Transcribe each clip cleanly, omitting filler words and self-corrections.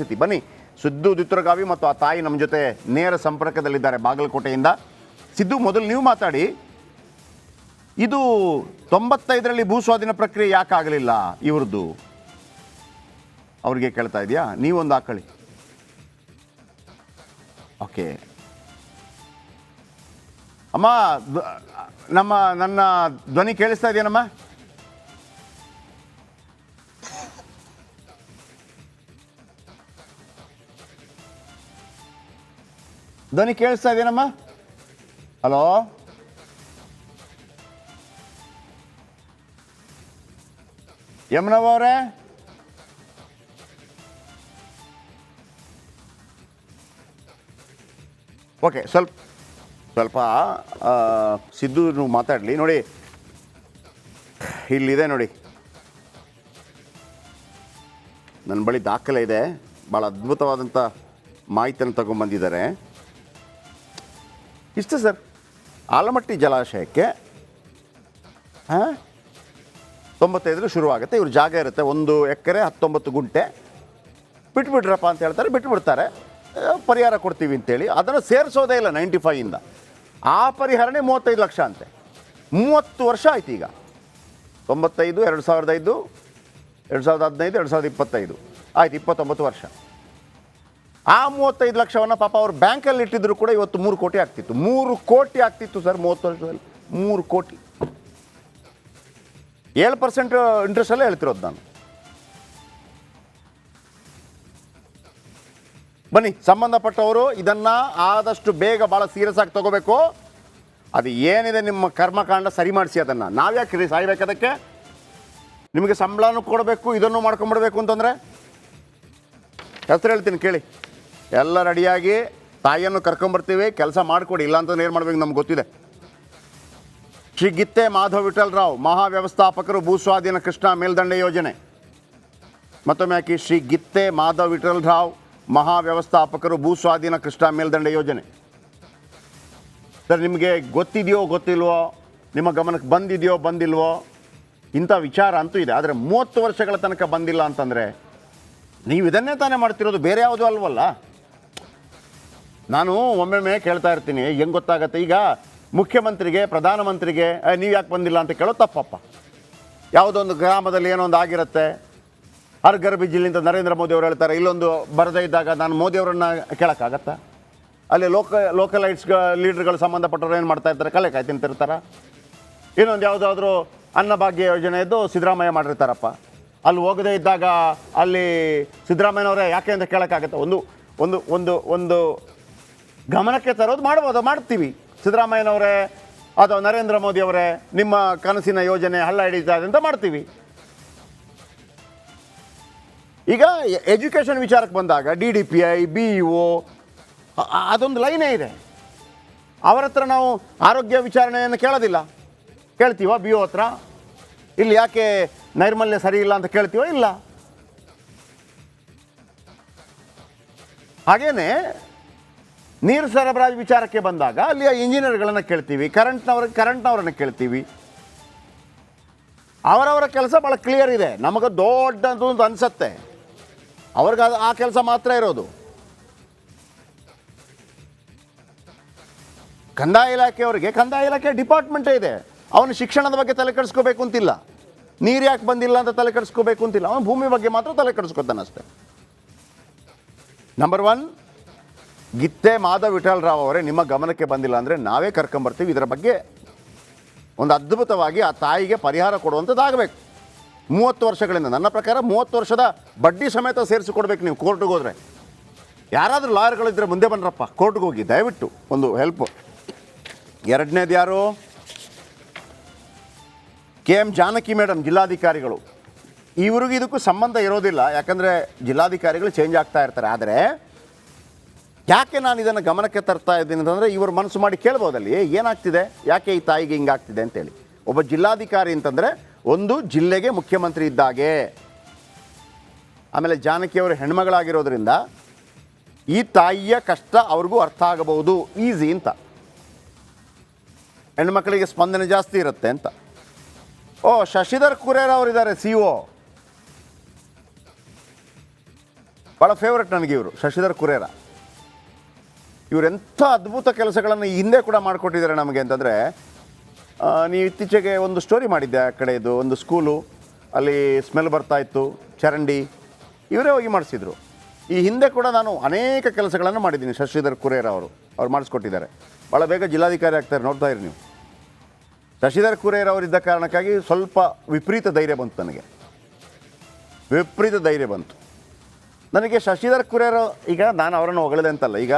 ಪರಿಸ್ಥಿತಿ. ಬನ್ನಿ, ಸಿದ್ದು ದುತ್ತರಗಾವಿ ಮತ್ತು ಆ ತಾಯಿ ನಮ್ಮ ಜೊತೆ ನೇರ ಸಂಪರ್ಕದಲ್ಲಿದ್ದಾರೆ ಬಾಗಲಕೋಟೆಯಿಂದ. ಸಿದ್ದು, ಮೊದಲು ನೀವು ಮಾತಾಡಿ. ಇದು 95ರಲ್ಲಿ ಭೂಸ್ವಾಧೀನ ಪ್ರಕ್ರಿಯೆ ಯಾಕೆ ಆಗಲಿಲ್ಲ ಇವ್ರದ್ದು? ಅವ್ರಿಗೆ ಕೇಳ್ತಾ ಇದೆಯಾ? ನೀವೊಂದು ಹಾಕೊಳ್ಳಿ. ಓಕೆ ಅಮ್ಮ, ನನ್ನ ಧ್ವನಿ ಕೇಳಿಸ್ತಾ ಇದೆಯೇನಮ್ಮ? ಧ್ವನಿ ಕೇಳಿಸ್ತಾ ಇದೆಯೇನಮ್ಮ? ಹಲೋ, ಯಮುನವ್ವ ಅವರೇ? ಓಕೆ, ಸ್ವಲ್ಪ ಸಿದ್ದು ನೀವು ಮಾತಾಡಲಿ. ನೋಡಿ, ಇಲ್ಲಿದೆ ನೋಡಿ, ನನ್ನ ಬಳಿ ದಾಖಲೆ ಇದೆ. ಭಾಳ ಅದ್ಭುತವಾದಂಥ ಮಾಹಿತಿಯನ್ನು ತಗೊಂಡ್ಬಂದಿದ್ದಾರೆ. ಇಷ್ಟೇ ಸರ್, ಆಲಮಟ್ಟಿ ಜಲಾಶಯಕ್ಕೆ 95 ಶುರುವಾಗುತ್ತೆ. ಇವ್ರ ಜಾಗ ಇರುತ್ತೆ 1 ಎಕರೆ 19 ಗುಂಟೆ. ಬಿಟ್ಬಿಡ್ರಪ್ಪ ಅಂತ ಹೇಳ್ತಾರೆ, ಬಿಟ್ಬಿಡ್ತಾರೆ. ಪರಿಹಾರ ಕೊಡ್ತೀವಿ ಅಂತೇಳಿ ಅದನ್ನು ಸೇರಿಸೋದೇ ಇಲ್ಲ 95ಇಂದ. ಆ ಪರಿಹಾರನೇ 35 ಲಕ್ಷ ಅಂತೆ. 30 ವರ್ಷ ಆಯ್ತು ಈಗ. 95, 2005, 2015, 2025 ಆಯ್ತು, 29 ವರ್ಷ. ಆ 35 ಲಕ್ಷವನ್ನು ಪಾಪ ಅವ್ರು ಬ್ಯಾಂಕಲ್ಲಿ ಇಟ್ಟಿದ್ರು ಕೂಡ ಇವತ್ತು 3 ಕೋಟಿ ಆಗ್ತಿತ್ತು. 3 ಕೋಟಿ ಆಗ್ತಿತ್ತು ಸರ್ 30 ವರ್ಷದಲ್ಲಿ. 3 ಕೋಟಿ. 7% ಇಂಟ್ರೆಸ್ಟಲ್ಲೇ ಹೇಳ್ತಿರೋದು ನಾನು. ಬನ್ನಿ, ಸಂಬಂಧಪಟ್ಟವರು ಇದನ್ನು ಆದಷ್ಟು ಬೇಗ ಭಾಳ ಸೀರಿಯಸ್ ಆಗಿ ತಗೋಬೇಕು. ಅದು ಏನಿದೆ ನಿಮ್ಮ ಕರ್ಮಕಾಂಡ ಸರಿ ಮಾಡಿಸಿ. ಅದನ್ನು ನಾವ್ಯಾಕೆ ಸಾಯ್ಬೇಕು? ಅದಕ್ಕೆ ನಿಮಗೆ ಸಂಬಳನೂ ಕೊಡಬೇಕು, ಇದನ್ನು ಮಾಡ್ಕೊಂಬಿಡ್ಬೇಕು ಅಂತಂದರೆ ಹೆಸರು ಹೇಳ್ತೀನಿ ಕೇಳಿ. ಎಲ್ಲ ರೆಡಿಯಾಗಿ ತಾಯಿಯನ್ನು ಕರ್ಕೊಂಬರ್ತೀವಿ, ಕೆಲಸ ಮಾಡಿಕೊಡಿ. ಇಲ್ಲ ಅಂತಂದ್ರೆ ಏನು ಮಾಡ್ಬೇಕು ನಮ್ಗೆ ಗೊತ್ತಿದೆ. ಶ್ರೀ ಗಿತ್ತೆ ಮಾಧವ ವಿಠಲ್ ರಾವ್, ಮಹಾವ್ಯವಸ್ಥಾಪಕರು, ಭೂಸ್ವಾಧೀನ ಕೃಷ್ಣಾ ಮೇಲ್ದಂಡೆ ಯೋಜನೆ. ಮತ್ತೊಮ್ಮೆ ಹಾಕಿ, ಶ್ರೀ ಗಿತ್ತೆ ಮಾಧವ ವಿಠಲ್ ರಾವ್, ಮಹಾವ್ಯವಸ್ಥಾಪಕರು, ಭೂಸ್ವಾಧೀನ ಕೃಷ್ಣಾ ಮೇಲ್ದಂಡೆ ಯೋಜನೆ. ಸರ್, ನಿಮಗೆ ಗೊತ್ತಿದೆಯೋ ಗೊತ್ತಿಲ್ವೋ, ನಿಮ್ಮ ಗಮನಕ್ಕೆ ಬಂದಿದೆಯೋ ಬಂದಿಲ್ವೋ, ಇಂಥ ವಿಚಾರ ಅಂತೂ ಇದೆ. ಆದರೆ 30 ವರ್ಷಗಳ ತನಕ ಬಂದಿಲ್ಲ ಅಂತಂದರೆ ನೀವು ಇದನ್ನೇ ತಾನೇ ಮಾಡ್ತಿರೋದು, ಬೇರೆ ಯಾವುದೂ ಅಲ್ವಲ್ಲ. ನಾನು ಒಮ್ಮೊಮ್ಮೆ ಕೇಳ್ತಾ ಇರ್ತೀನಿ, ಹೆಂಗೆ ಗೊತ್ತಾಗತ್ತೆ? ಈಗ ಮುಖ್ಯಮಂತ್ರಿಗೆ, ಪ್ರಧಾನಮಂತ್ರಿಗೆ ನೀವು ಯಾಕೆ ಬಂದಿಲ್ಲ ಅಂತ ಕೇಳೋ ತಪ್ಪಪ್ಪ. ಯಾವುದೊಂದು ಗ್ರಾಮದಲ್ಲಿ ಏನೋ ಒಂದು ಆಗಿರುತ್ತೆ, ಹರ್ ಘರ್ ಬಿಜ್ಲಿ ಅಂತ ನರೇಂದ್ರ ಮೋದಿ ಅವರು ಹೇಳ್ತಾರೆ. ಇಲ್ಲೊಂದು ಬರದೇ ಇದ್ದಾಗ ನಾನು ಮೋದಿಯವರನ್ನು ಕೇಳೋಕ್ಕಾಗತ್ತಾ? ಅಲ್ಲಿ ಲೋಕಲೈಟ್ಸ್ ಲೀಡರ್ಗಳು ಸಂಬಂಧಪಟ್ಟವ್ರು ಏನು ಮಾಡ್ತಾ ಇರ್ತಾರೆ? ಕಲೆ ಕಾಯಿ ತಿಂತಿರ್ತಾರೆ. ಇನ್ನೊಂದು ಯಾವುದಾದ್ರೂ ಅನ್ನಭಾಗ್ಯ ಯೋಜನೆಯದ್ದು ಸಿದ್ದರಾಮಯ್ಯ ಮಾಡಿರ್ತಾರಪ್ಪ. ಅಲ್ಲಿ ಹೋಗದೇ ಇದ್ದಾಗ ಅಲ್ಲಿ ಸಿದ್ದರಾಮಯ್ಯನವರೇ ಯಾಕೆ ಅಂತ ಕೇಳೋಕ್ಕಾಗತ್ತೆ? ಒಂದು ಒಂದು ಒಂದು ಒಂದು ಗಮನಕ್ಕೆ ತರೋದು ಮಾಡ್ಬೋದು, ಮಾಡ್ತೀವಿ. ಸಿದ್ದರಾಮಯ್ಯನವರೇ ಅಥವಾ ನರೇಂದ್ರ ಮೋದಿ ಅವರೇ, ನಿಮ್ಮ ಕನಸಿನ ಯೋಜನೆ ಹಳ್ಳ ಹಿಡಿತಾ ಇದೆ ಅಂತ ಮಾಡ್ತೀವಿ. ಈಗ ಎಜುಕೇಷನ್ ವಿಚಾರಕ್ಕೆ ಬಂದಾಗ DDPI, BEO ಅದೊಂದು ಲೈನೇ ಇದೆ. ಅವರ ಹತ್ರ ನಾವು ಆರೋಗ್ಯ ವಿಚಾರಣೆಯನ್ನು ಕೇಳೋದಿಲ್ಲ. ಕೇಳ್ತೀವ BO ಹತ್ರ? ಇಲ್ಲಿ ಯಾಕೆ ನೈರ್ಮಲ್ಯ ಸರಿ ಇಲ್ಲ ಅಂತ ಕೇಳ್ತೀವ? ಇಲ್ಲ. ಹಾಗೇನೆ ನೀರು ಸರಬರಾಜು ವಿಚಾರಕ್ಕೆ ಬಂದಾಗ ಅಲ್ಲಿಯ ಇಂಜಿನಿಯರ್ಗಳನ್ನು ಕೇಳ್ತೀವಿ, ಕರೆಂಟ್ನವ್ರನ್ನ ಕೇಳ್ತೀವಿ. ಅವರವರ ಕೆಲಸ ಭಾಳ ಕ್ಲಿಯರ್ ಇದೆ. ನಮಗೆ ದೊಡ್ಡದು ಅಂತ ಅನಿಸತ್ತೆ, ಅವ್ರಿಗೆ ಆ ಕೆಲಸ ಮಾತ್ರ ಇರೋದು. ಕಂದಾಯ ಇಲಾಖೆಯವರಿಗೆ ಕಂದಾಯ ಇಲಾಖೆ ಡಿಪಾರ್ಟ್ಮೆಂಟೇ ಇದೆ. ಅವನು ಶಿಕ್ಷಣದ ಬಗ್ಗೆ ತಲೆ ಕೆಡಿಸ್ಕೋಬೇಕು ಅಂತಿಲ್ಲ, ನೀರು ಯಾಕೆ ಬಂದಿಲ್ಲ ಅಂತ ತಲೆ ಕೆಡಿಸ್ಕೋಬೇಕು ಅಂತಿಲ್ಲ. ಅವನು ಭೂಮಿ ಬಗ್ಗೆ ಮಾತ್ರ ತಲೆ ಕೆಡಿಸ್ಕೊತಾನೆ ಅಷ್ಟೇ. ನಂಬರ್ 1, ಗಿತ್ತೆ ಮಾಧವ ವಿಠಲ್ ರಾವ್ ಅವರೇ, ನಿಮ್ಮ ಗಮನಕ್ಕೆ ಬಂದಿಲ್ಲ ಅಂದರೆ ನಾವೇ ಕರ್ಕೊಂಬರ್ತೀವಿ. ಇದರ ಬಗ್ಗೆ ಒಂದು ಅದ್ಭುತವಾಗಿ ಆ ತಾಯಿಗೆ ಪರಿಹಾರ ಕೊಡುವಂಥದ್ದಾಗಬೇಕು. 30 ವರ್ಷಗಳಿಂದ, ನನ್ನ ಪ್ರಕಾರ 30 ವರ್ಷದ ಬಡ್ಡಿ ಸಮೇತ ಸೇರಿಸಿಕೊಡ್ಬೇಕು. ನೀವು ಕೋರ್ಟ್ಗೆ ಹೋದರೆ ಯಾರಾದರೂ ಲಾಯರ್ಗಳಿದ್ದರೆ ಮುಂದೆ ಬನ್ರಪ್ಪ, ಕೋರ್ಟ್ಗೆ ಹೋಗಿ ದಯವಿಟ್ಟು ಒಂದು ಹೆಲ್ಪು. ಎರಡನೇದು ಯಾರು? KM ಜಾನಕಿ ಮೇಡಮ್, ಜಿಲ್ಲಾಧಿಕಾರಿಗಳು. ಇವ್ರಿಗೂ ಇದಕ್ಕೂ ಸಂಬಂಧ ಇರೋದಿಲ್ಲ, ಯಾಕಂದರೆ ಜಿಲ್ಲಾಧಿಕಾರಿಗಳು ಚೇಂಜ್ ಆಗ್ತಾ ಇರ್ತಾರೆ. ಆದರೆ ಯಾಕೆ ನಾನು ಇದನ್ನು ಗಮನಕ್ಕೆ ತರ್ತಾ ಇದ್ದೀನಿ ಅಂತಂದರೆ, ಇವರು ಮನಸ್ಸು ಮಾಡಿ ಕೇಳ್ಬೋದಲ್ಲಿ ಏನಾಗ್ತಿದೆ, ಯಾಕೆ ಈ ತಾಯಿಗೆ ಹಿಂಗಾಗ್ತಿದೆ ಅಂತೇಳಿ. ಒಬ್ಬ ಜಿಲ್ಲಾಧಿಕಾರಿ ಅಂತಂದರೆ ಒಂದು ಜಿಲ್ಲೆಗೆ ಮುಖ್ಯಮಂತ್ರಿ ಇದ್ದಾಗೆ. ಆಮೇಲೆ ಜಾನಕಿಯವರು ಹೆಣ್ಮಗಳಾಗಿರೋದ್ರಿಂದ ಈ ತಾಯಿಯ ಕಷ್ಟ ಅವ್ರಿಗೂ ಅರ್ಥ ಆಗಬಹುದು, ಈಸಿ ಅಂತ. ಹೆಣ್ಮಕ್ಳಿಗೆ ಸ್ಪಂದನೆ ಜಾಸ್ತಿ ಇರುತ್ತೆ ಅಂತ. ಶಶಿಧರ್ ಕುರೇರ್ ಅವರಿದ್ದಾರೆ, CO. ಭಾಳ ಫೇವ್ರೆಟ್ ನನಗೆ ಇವರು ಶಶಿಧರ್ ಕುರೇರ. ಇವರೆಂಥ ಅದ್ಭುತ ಕೆಲಸಗಳನ್ನು ಈ ಹಿಂದೆ ಕೂಡ ಮಾಡಿಕೊಟ್ಟಿದ್ದಾರೆ ನಮಗೆ ಅಂತಂದರೆ, ನೀವು ಇತ್ತೀಚೆಗೆ ಒಂದು ಸ್ಟೋರಿ ಮಾಡಿದ್ದೆ ಆ ಕಡೆದು, ಒಂದು ಸ್ಕೂಲು ಅಲ್ಲಿ ಸ್ಮೆಲ್ ಬರ್ತಾಯಿತ್ತು, ಚರಂಡಿ, ಇವರೇ ಹೋಗಿ ಮಾಡಿಸಿದ್ರು. ಈ ಹಿಂದೆ ಕೂಡ ನಾನು ಅನೇಕ ಕೆಲಸಗಳನ್ನು ಮಾಡಿದ್ದೀನಿ. ಶಶಿಧರ್ ಕುರೇರ ಅವ್ರು ಮಾಡಿಸ್ಕೊಟ್ಟಿದ್ದಾರೆ. ಭಾಳ ಬೇಗ ಜಿಲ್ಲಾಧಿಕಾರಿ ಆಗ್ತಾರೆ, ನೋಡ್ತಾ ಇರಿ ನೀವು. ಶಶಿಧರ್ ಕುರೇರ ಅವರಿದ್ದ ಕಾರಣಕ್ಕಾಗಿ ಸ್ವಲ್ಪ ವಿಪರೀತ ಧೈರ್ಯ ಬಂತು ನನಗೆ, ವಿಪರೀತ ಧೈರ್ಯ ಬಂತು ನನಗೆ. ಶಶಿಧರ್ ಕುರೇರ, ಈಗ ನಾನು ಅವರನ್ನು ಹೊಗಳಿದೆ ಅಂತಲ್ಲ, ಈಗ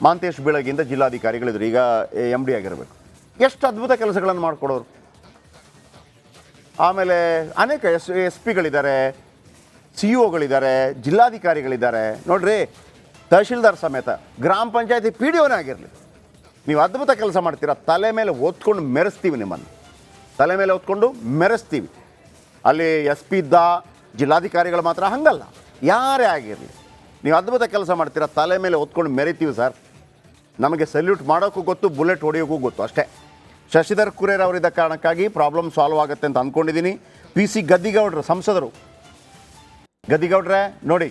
ಮಾಂತೇಶ್ ಬೀಳಗಿಂದ ಜಿಲ್ಲಾಧಿಕಾರಿಗಳಿದ್ರು, ಈಗ MD ಆಗಿರಬೇಕು. ಎಷ್ಟು ಅದ್ಭುತ ಕೆಲಸಗಳನ್ನು ಮಾಡಿಕೊಡೋರು. ಆಮೇಲೆ ಅನೇಕ SP ಗಳಿದ್ದಾರೆ, CO ಗಳಿದ್ದಾರೆ, ಜಿಲ್ಲಾಧಿಕಾರಿಗಳಿದ್ದಾರೆ. ನೋಡ್ರಿ, ತಹಶೀಲ್ದಾರ್ ಸಮೇತ, ಗ್ರಾಮ ಪಂಚಾಯತಿ PDOನೇ ಆಗಿರಲಿ, ನೀವು ಅದ್ಭುತ ಕೆಲಸ ಮಾಡ್ತೀರಾ. ತಲೆ ಮೇಲೆ ಹೊತ್ಕೊಂಡು ಮೆರೆಸ್ತೀವಿ, ನಿಮ್ಮನ್ನು ತಲೆ ಮೇಲೆ ಹೊತ್ಕೊಂಡು ಮೆರೆಸ್ತೀವಿ. ಅಲ್ಲಿ SP ಇದ್ದ ಜಿಲ್ಲಾಧಿಕಾರಿಗಳು ಮಾತ್ರ ಹಂಗಲ್ಲ, ಯಾರೇ ಆಗಿರಲಿ ನೀವು ಅದ್ಭುತ ಕೆಲಸ ಮಾಡ್ತೀರಾ, ತಲೆ ಮೇಲೆ ಹೊತ್ಕೊಂಡು ಮೆರಿತೀವಿ ಸರ್. ನಮಗೆ ಸಲ್ಯೂಟ್ ಮಾಡೋಕ್ಕೂ ಗೊತ್ತು, ಬುಲೆಟ್ ಹೊಡೆಯೋಕ್ಕೂ ಗೊತ್ತು ಅಷ್ಟೇ. ಶಶಿಧರ್ ಕುರೇರ ಅವರಿದ್ದ ಕಾರಣಕ್ಕಾಗಿ ಪ್ರಾಬ್ಲಮ್ ಸಾಲ್ವ್ ಆಗುತ್ತೆ ಅಂತ ಅಂದ್ಕೊಂಡಿದ್ದೀನಿ. PC ಗದ್ದಿಗೌಡರು ಸಂಸದರು, ಗದ್ದಿಗೌಡ್ರೆ ನೋಡಿ,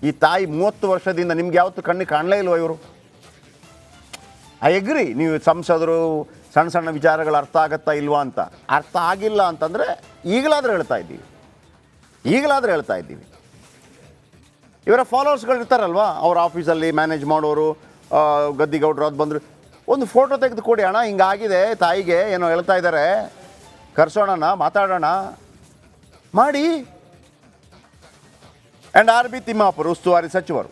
ಈ ತಾಯಿ 30 ವರ್ಷದಿಂದ ನಿಮ್ಗೆ ಯಾವತ್ತೂ ಕಣ್ಣಿಗೆ ಕಾಣಲೇ ಇಲ್ವ ಇವರು? ಐ ಅಗ್ರಿ, ನೀವು ಸಂಸದರು, ಸಣ್ಣ ಸಣ್ಣ ವಿಚಾರಗಳು ಅರ್ಥ ಆಗುತ್ತಾ ಇಲ್ವಾ ಅಂತ. ಅರ್ಥ ಆಗಿಲ್ಲ ಅಂತಂದರೆ ಈಗಲಾದರೂ ಹೇಳ್ತಾ ಇದ್ದೀವಿ. ಇವರ ಫಾಲೋವರ್ಸ್ಗಳು ಇರ್ತಾರಲ್ವ, ಅವ್ರ ಆಫೀಸಲ್ಲಿ ಮ್ಯಾನೇಜ್ ಮಾಡೋರು, ಗದ್ದಿಗೌಡರು ಅದು ಬಂದರು, ಒಂದು ಫೋಟೋ ತೆಗೆದು ಕೊಡಿ ಅಣ್ಣ, ಹಿಂಗಾಗಿದೆ ತಾಯಿಗೆ, ಏನೋ ಹೇಳ್ತಾ ಇದ್ದಾರೆ, ಕರ್ಸೋಣ, ಮಾತಾಡೋಣ ಮಾಡಿ. ಆ್ಯಂಡ್ RB ತಿಮ್ಮಾಪುರ್ ಉಸ್ತುವಾರಿ ಸಚಿವರು,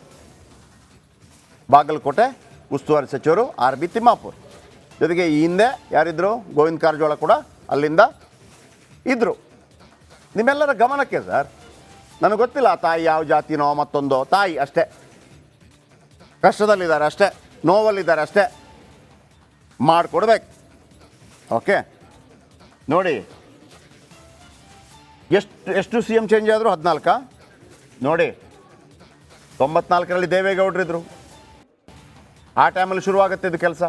ಬಾಗಲಕೋಟೆ ಉಸ್ತುವಾರಿ ಸಚಿವರು RB ತಿಮ್ಮಾಪುರ್. ಜೊತೆಗೆ ಈ ಹಿಂದೆ ಯಾರಿದ್ರು, ಗೋವಿಂದ ಕಾರಜೋಳ ಕೂಡ ಅಲ್ಲಿಂದ ಇದ್ದರು. ನಿಮ್ಮೆಲ್ಲರ ಗಮನಕ್ಕೆ ಸರ್, ನನಗೆ ಗೊತ್ತಿಲ್ಲ ಆ ತಾಯಿ ಯಾವ ಜಾತಿನೋ ಮತ್ತೊಂದೋ, ತಾಯಿ ಅಷ್ಟೇ, ಕಷ್ಟದಲ್ಲಿದ್ದಾರೆ ಅಷ್ಟೇ, ನೋವಲ್ಲಿದ್ದಾರೆ ಅಷ್ಟೇ, ಮಾಡಿಕೊಡ್ಬೇಕು. ಓಕೆ, ನೋಡಿ ಎಷ್ಟು CM ಚೇಂಜ್ ಆದರು? 14. ನೋಡಿ, 94ರಲ್ಲಿ ದೇವೇಗೌಡರಿದ್ದರು, ಆ ಟೈಮಲ್ಲಿ ಶುರುವಾಗುತ್ತೆ ಇದು ಕೆಲಸ.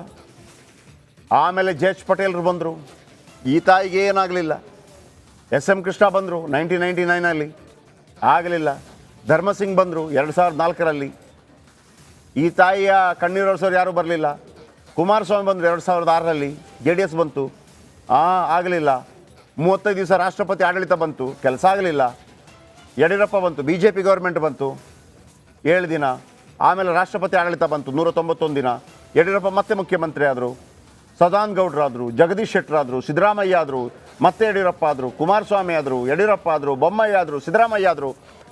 ಆಮೇಲೆ JH ಪಟೇಲ್ರು ಬಂದರು, ಈ ತಾಯಿಗೆ ಏನಾಗಲಿಲ್ಲ. SM ಕೃಷ್ಣ ಬಂದರು 1999ಅಲ್ಲಿ, ಆಗಲಿಲ್ಲ. ಧರ್ಮಸಿಂಗ್ ಬಂದರು 2004ರಲ್ಲಿ, ಈ ತಾಯಿಯ ಕಣ್ಣೀರೋರ್ಸೋರು ಯಾರೂ ಬರಲಿಲ್ಲ. ಕುಮಾರಸ್ವಾಮಿ ಬಂದರು 2006ರಲ್ಲಿ, JDS ಬಂತು, ಆಗಲಿಲ್ಲ. 35 ದಿವಸ ರಾಷ್ಟ್ರಪತಿ ಆಡಳಿತ ಬಂತು, ಕೆಲಸ ಆಗಲಿಲ್ಲ. ಯಡಿಯೂರಪ್ಪ ಬಂತು, BJP ಗೌರ್ಮೆಂಟ್ ಬಂತು 7 ದಿನ, ಆಮೇಲೆ ರಾಷ್ಟ್ರಪತಿ ಆಡಳಿತ ಬಂತು 191 ದಿನ. ಯಡಿಯೂರಪ್ಪ ಮತ್ತೆ ಮುಖ್ಯಮಂತ್ರಿ ಆದರು, ಸದಾನಂದ ಗೌಡರಾದರು, ಜಗದೀಶ್ ಶೆಟ್ಟರಾದರು, ಸಿದ್ದರಾಮಯ್ಯ ಆದರು, ಮತ್ತೆ ಯಡಿಯೂರಪ್ಪ ಆದರು, ಕುಮಾರಸ್ವಾಮಿ ಆದರು, ಯಡಿಯೂರಪ್ಪ ಆದರು, ಬೊಮ್ಮಾಯಿ ಆದರು, ಸಿದ್ದರಾಮಯ್ಯ ಆದರು.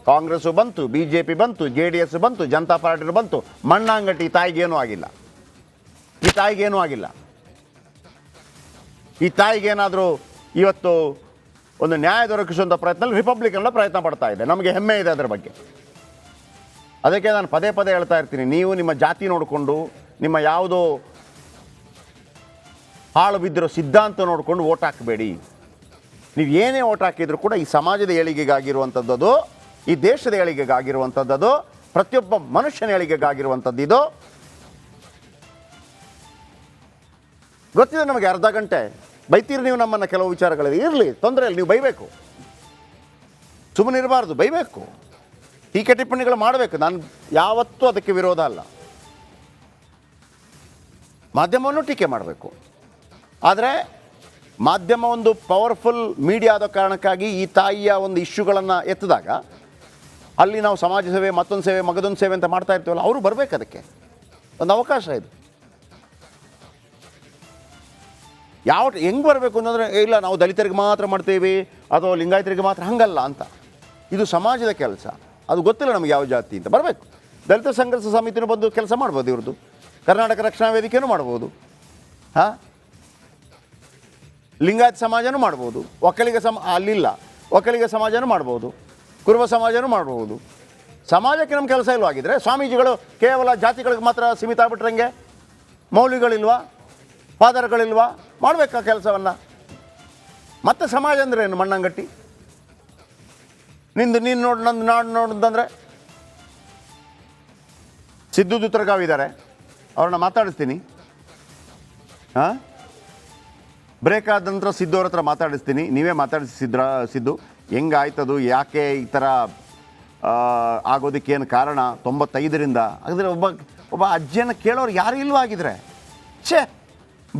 ಕಾಂಗ್ರೆಸ್ಸು ಬಂತು, BJP ಬಂತು, JDS ಬಂತು, ಜನತಾ ಪಾರ್ಟಿ ಬಂತು. ಮಣ್ಣಾಂಗಟ್ಟಿ ಈ ತಾಯಿಗೇನೂ ಆಗಿಲ್ಲ, ಈ ತಾಯಿಗೇನಾದರೂ ಇವತ್ತು ಒಂದು ನ್ಯಾಯ ದೊರಕಿಸುವಂಥ ಪ್ರಯತ್ನದಲ್ಲಿ ರಿಪಬ್ಲಿಕನ್ ಪ್ರಯತ್ನ ಪಡ್ತಾ ಇದೆ. ನಮಗೆ ಹೆಮ್ಮೆ ಇದೆ ಅದರ ಬಗ್ಗೆ. ಅದಕ್ಕೆ ನಾನು ಪದೇ ಹೇಳ್ತಾ ಇರ್ತೀನಿ, ನೀವು ನಿಮ್ಮ ಜಾತಿ ನೋಡಿಕೊಂಡು, ನಿಮ್ಮ ಯಾವುದೋ ಹಾಳು ಬಿದ್ದಿರೋ ಸಿದ್ಧಾಂತ ನೋಡಿಕೊಂಡು ಓಟ್ ಹಾಕಬೇಡಿ. ನೀವು ಏನೇ ಓಟ್ ಹಾಕಿದರೂ ಕೂಡ ಈ ಸಮಾಜದ ಏಳಿಗೆಗಾಗಿರುವಂಥದ್ದು, ಈ ದೇಶದ ಏಳಿಗೆಗಾಗಿರುವಂಥದ್ದು, ಪ್ರತಿಯೊಬ್ಬ ಮನುಷ್ಯನ ಏಳಿಗೆಗಾಗಿರುವಂಥದ್ದು. ಇದು ಗೊತ್ತಿದೆ ನಮಗೆ. ಅರ್ಧ ಗಂಟೆ ಬೈತೀರಿ ನೀವು ನಮ್ಮನ್ನು, ಕೆಲವು ವಿಚಾರಗಳಲ್ಲಿ ಇರಲಿ, ತೊಂದರೆ ಇಲ್ಲ, ನೀವು ಬೈಬೇಕು, ಸುಮ್ಮನೆ ಇರಬಾರ್ದು, ಬೈಬೇಕು, ಟೀಕೆ ಟಿಪ್ಪಣಿಗಳು ಮಾಡಬೇಕು. ನಾನು ಯಾವತ್ತೂ ಅದಕ್ಕೆ ವಿರೋಧ ಅಲ್ಲ. ಮಾಧ್ಯಮವನ್ನು ಟೀಕೆ ಮಾಡಬೇಕು, ಆದರೆ ಮಾಧ್ಯಮ ಒಂದು ಪವರ್ಫುಲ್ ಮೀಡಿಯಾ ಆದ ಕಾರಣಕ್ಕಾಗಿ ಈ ತಾಯಿಯ ಒಂದು ಇಶ್ಯೂಗಳನ್ನು ಎತ್ತಿದಾಗ ಅಲ್ಲಿ ನಾವು ಸಮಾಜ ಸೇವೆ, ಮತ್ತೊಂದು ಸೇವೆ, ಮಗದೊಂದು ಸೇವೆ ಅಂತ ಮಾಡ್ತಾ ಇರ್ತೀವಲ್ಲ, ಅವರು ಬರಬೇಕು. ಅದಕ್ಕೆ ಒಂದು ಅವಕಾಶ ಇದು. ಹೆಂಗೆ ಬರಬೇಕು ಅಂತಂದರೆ, ಇಲ್ಲ ನಾವು ದಲಿತರಿಗೆ ಮಾತ್ರ ಮಾಡ್ತೀವಿ ಅಥವಾ ಲಿಂಗಾಯತರಿಗೆ ಮಾತ್ರ, ಹಂಗಲ್ಲ ಅಂತ. ಇದು ಸಮಾಜದ ಕೆಲಸ, ಅದು ಗೊತ್ತಿಲ್ಲ ನಮಗೆ ಯಾವ ಜಾತಿ ಅಂತ. ಬರಬೇಕು. ದಲಿತ ಸಂಘರ್ಷ ಸಮಿತಿನೂ ಬಂದು ಕೆಲಸ ಮಾಡ್ಬೋದು, ಇವ್ರದ್ದು ಕರ್ನಾಟಕ ರಕ್ಷಣಾ ವೇದಿಕೆಯೂ ಮಾಡ್ಬೋದು, ಲಿಂಗಾಯತ ಸಮಾಜನೂ ಮಾಡ್ಬೋದು, ಅಲ್ಲಿಲ್ಲ ಒಕ್ಕಲಿಗ ಸಮಾಜನೂ ಮಾಡ್ಬೋದು, ಕುರುಬ ಸಮಾಜನೂ ಮಾಡ್ಬೋದು. ಸಮಾಜಕ್ಕೆ ನಮ್ಮ ಕೆಲಸ ಇಲ್ವಾಗಿದ್ದರೆ ಸ್ವಾಮೀಜಿಗಳು ಕೇವಲ ಜಾತಿಗಳಿಗೆ ಮಾತ್ರ ಸೀಮಿತ ಆಗ್ಬಿಟ್ರಂಗೆ, ಮೌಲ್ಯಗಳಿಲ್ವಾ, ಫಾದರ್ಗಳಿಲ್ವಾ? ಮಾಡಬೇಕಾ ಕೆಲಸವನ್ನು? ಮತ್ತೆ ಸಮಾಜ ಅಂದರೆ ಏನು? ಮಣ್ಣಂಗಟ್ಟಿ ನಿಂದು ನೀನು ನೋಡಿ, ನಂದು ನಾಡು ನೋಡಿದಂದರೆ. ಸಿದ್ದು ದುತ್ರಗಾವ್ ಇದ್ದಾರೆ, ಅವ್ರನ್ನ ಮಾತಾಡಿಸ್ತೀನಿ. ಬ್ರೇಕ್ ಆದ ನಂತರ ಸಿದ್ದು ಅವ್ರ ಹತ್ರ ಮಾತಾಡಿಸ್ತೀನಿ. ನೀವೇ ಮಾತಾಡಿಸಿ ಸಿದ್ದು, ಹೆಂಗಾಯ್ತದು, ಯಾಕೆ ಈ ಥರ ಆಗೋದಕ್ಕೇನು ಕಾರಣ 95ರಿಂದ. ಅಂದರೆ ಒಬ್ಬ ಅಜ್ಜಿಯನ್ನು ಕೇಳೋರು ಯಾರು ಇಲ್ವಾ ಆಗಿದ್ರೆ ಛೇ